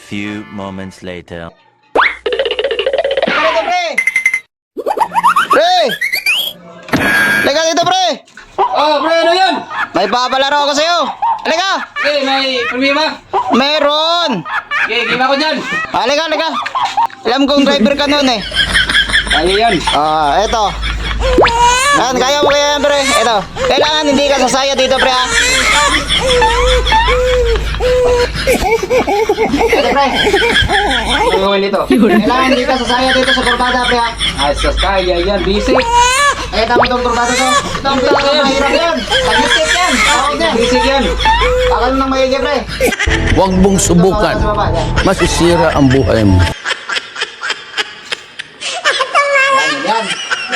few moments later. Pre! Halika dito, pre! Oh, pre, ano yan? May papalaro ako sa'yo. Halika! Okay, may problema. Meron! Okay, game ako dyan. Halika. Alam kong driver ka nun eh. Kaya yan. Eto. Yan, kaya mo kaya yan, pre. Eto. Kailangan hindi ka sasaya dito, pre, ha? Eto, pre. Ano gawin dito? Kailangan hindi ka sasaya dito sa kurbada, pre, ha? Ay, sus, kaya yan. Basic. Eto mo itong kurbada to. Ito ang pinakamahirap yan. Pag-tip yan. Tawag yan. Basic yan. Bakal nang maigi, pre. Huwag mong subukan. Masisira ang buhay mo.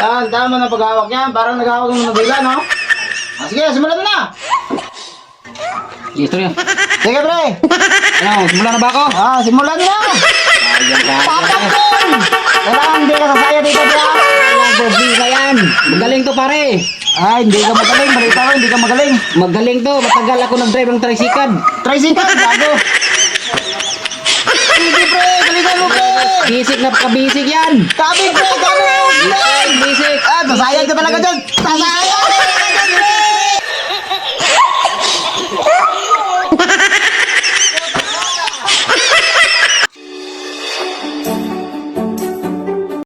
Yan, tama na paghawak yan. Parang naghawak ng nabila, no? Sige, simulan na! Gusto niya. Sige, pre! Ano, simula na ba ako? Simulan na! Papakon! Kailangan hindi ka sasaya dito, pre! Bisa yan. Magaling to, pare. Hindi ka magaling. Balita ko, hindi ka magaling. Magaling to. Matagal ako nag-drive ng tricycle. Tricycle, gago! Sige, pre! Galingan mo, pre! Basic na paka-basic yan. Kabig, pre! Gago! Basic. Sasayang ka talaga dyan! Sasayang!